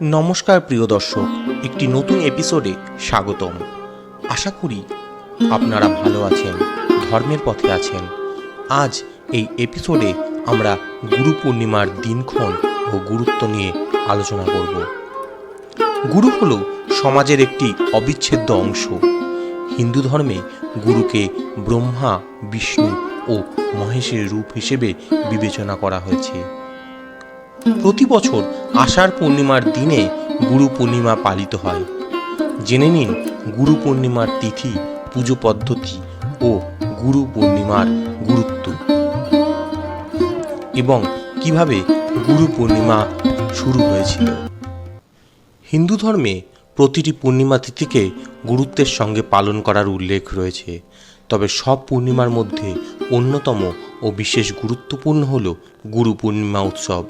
নমস্কার প্রিয় দর্শক, একটি নতুন এপিসোডে স্বাগতম। আশা করি আপনারা ভালো আছেন, ধর্মের পথে আছেন। আজ এই এপিসোডে আমরা গুরু পূর্ণিমার দিনক্ষণ ও গুরুত্ব নিয়ে আলোচনা করব। গুরু হল সমাজের একটি অবিচ্ছেদ্য অংশ। হিন্দু ধর্মে গুরুকে ব্রহ্মা, বিষ্ণু ও মহেশের রূপ হিসেবে বিবেচনা করা হয়েছে। প্রতি বছর আষাঢ় পূর্ণিমার দিনে গুরু পূর্ণিমা পালিত হয়। জেনে নিন গুরু পূর্ণিমার তিথি, পুজো পদ্ধতি ও গুরু পূর্ণিমার গুরুত্ব এবং কিভাবে গুরু পূর্ণিমা শুরু হয়েছিল। হিন্দু ধর্মে প্রতিটি পূর্ণিমা তিথিকে গুরুত্বের সঙ্গে পালন করার উল্লেখ রয়েছে। তবে সব পূর্ণিমার মধ্যে অন্যতম ও বিশেষ গুরুত্বপূর্ণ হল গুরু পূর্ণিমা উৎসব।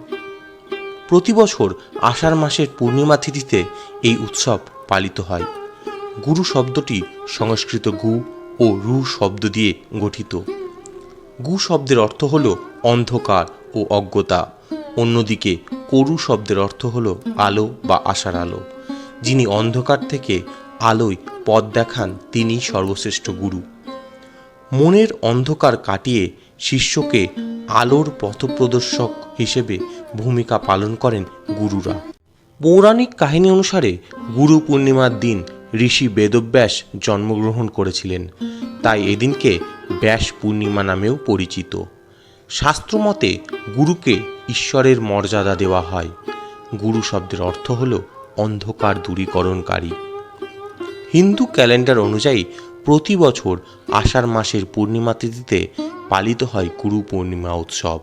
প্রতি বছর আষাঢ় মাসের পূর্ণিমা তিথিতে এই উৎসব পালিত হয়। গুরু শব্দটি সংস্কৃত গু ও রু শব্দ দিয়ে গঠিত। গু শব্দের অর্থ হল অন্ধকার ও অজ্ঞতা। অন্যদিকে করু শব্দের অর্থ হল আলো বা আশার আলো। যিনি অন্ধকার থেকে আলোয় পথ দেখান তিনিই সর্বশ্রেষ্ঠ গুরু। মনের অন্ধকার কাটিয়ে শিষ্যকে আলোর পথপ্রদর্শক হিসেবে ভূমিকা পালন করেন গুরুরা। পৌরাণিক কাহিনী অনুসারে গুরু পূর্ণিমার দিন ঋষি বেদব্যাস জন্মগ্রহণ করেছিলেন, তাই এদিনকে ব্যাস পূর্ণিমা নামেও পরিচিত। শাস্ত্রমতে গুরুকে ঈশ্বরের মর্যাদা দেওয়া হয়। গুরু শব্দের অর্থ হল অন্ধকার দূরীকরণকারী। হিন্দু ক্যালেন্ডার অনুযায়ী প্রতি বছর আষাঢ় মাসের পূর্ণিমা তিথিতে পালিত হয় গুরু পূর্ণিমা উৎসব।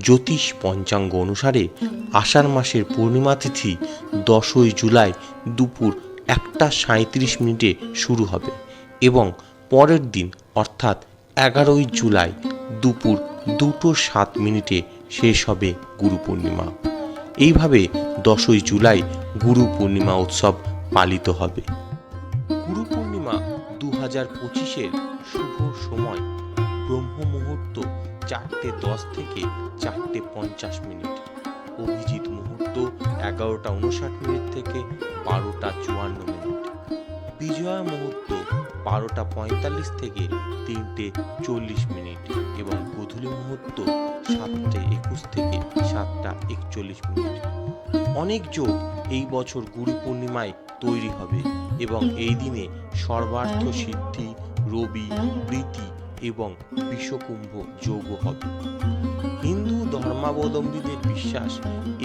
জ্যোতিষ পঞ্চাঙ্গ অনুসারে আষাঢ় মাসের পূর্ণিমা তিথি 10ই জুলাই দুপুর 1:37 শুরু হবে এবং পরের দিন অর্থাৎ 11ই জুলাই দুপুর 2:07 শেষ হবে গুরু পূর্ণিমা। এইভাবে 10ই জুলাই গুরু পূর্ণিমা উৎসব পালিত হবে। গুরু পূর্ণিমা 2025-এর শুভ সময় ব্রহ্ম মুহূর্ত 4:10 থেকে 4:50। অভিজিৎ মুহূর্ত 11:59 থেকে 12:54। বিজয়া মুহূর্ত 12:45 থেকে 3:40 এবং গোধূলি মুহূর্ত 7:21 থেকে 7:41। অনেক যোগ এই বছর গুরু পূর্ণিমায় তৈরি হবে এবং এই দিনে সর্বার্থ সিদ্ধি, রবি, প্রীতি এবং বিষকুম্ভ যোগ হবে। হিন্দু ধর্মাবলম্বীদের বিশ্বাস,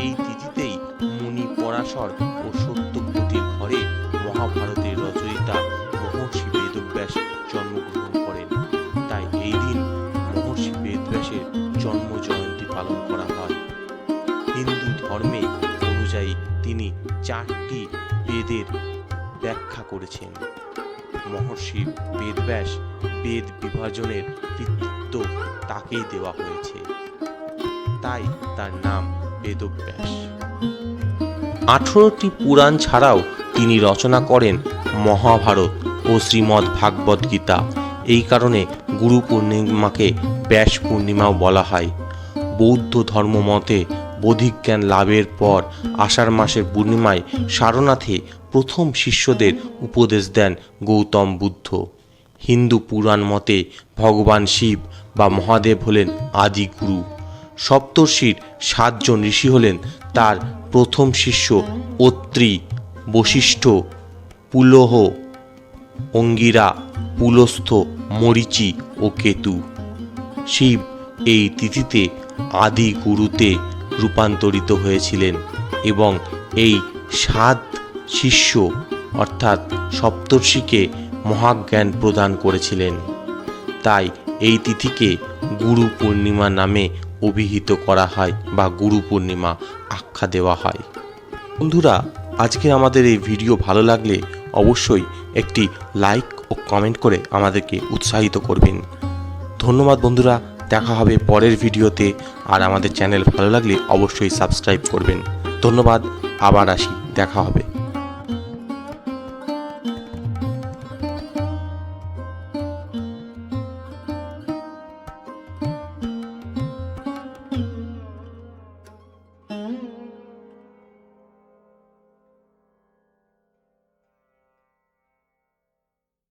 এই তিথিতেই মুনি পরাশর ও সত্যবতীর ঘরে মহাভারতের রচয়িতা মহর্ষি বেদব্যাস জন্মগ্রহণ করেন। তাই এই দিন মহর্ষি বেদব্যাসের জন্ম জয়ন্তী পালন করা হয়। হিন্দু ধর্মে অনুযায়ী তিনি 4টি বেদের ব্যাখ্যা করেছেন। মহর্ষি বেদব্যাস বেদ বিভাজনের কৃতিত্ব তাকেই দেওয়া হয়েছে, তাই তার নাম বেদব্যাস। 18টি পুরাণ ছাড়াও তিনি রচনা করেন মহাভারত ও শ্রীমদ্ ভাগবত গীতা। এই কারণে গুরু পূর্ণিমাকে ব্যাস পূর্ণিমাও বলা হয়। বৌদ্ধ ধর্ম মতে বোধিজ্ঞান লাভের পর আষাঢ় মাসের পূর্ণিমায় সারনাথে প্রথম শিষ্যদের উপদেশ দেন গৌতম বুদ্ধ। হিন্দু পুরাণ মতে ভগবান শিব বা মহাদেব হলেন আদি গুরু। সপ্তর্ষির 7 জন ঋষি হলেন তার প্রথম শিষ্য অত্রি, বশিষ্ঠ, পুলহ, অঙ্গিরা, পুলস্থ, মরীচি ও কেতু। শিব এই তিথিতে আদি গুরুতে রূপান্তরিত হয়েছিলেন এবং এই 7 শিষ্য অর্থাৎ সপ্তর্ষিকে মহাজ্ঞান প্রদান করেছিলেন। তাই এই তিথিকে গুরু পূর্ণিমা নামে অভিহিত করা হয় বা গুরু পূর্ণিমা আখ্যা দেওয়া হয়। বন্ধুরা, আজকে আমাদের এই ভিডিও ভালো লাগলে অবশ্যই একটি লাইক ও কমেন্ট করে আমাদেরকে উৎসাহিত করবেন। ধন্যবাদ বন্ধুরা, দেখা হবে পরের ভিডিওতে। আর আমাদের চ্যানেল ভালো লাগলে অবশ্যই সাবস্ক্রাইব করবেন। ধন্যবাদ, আবার আসি, দেখা হবে।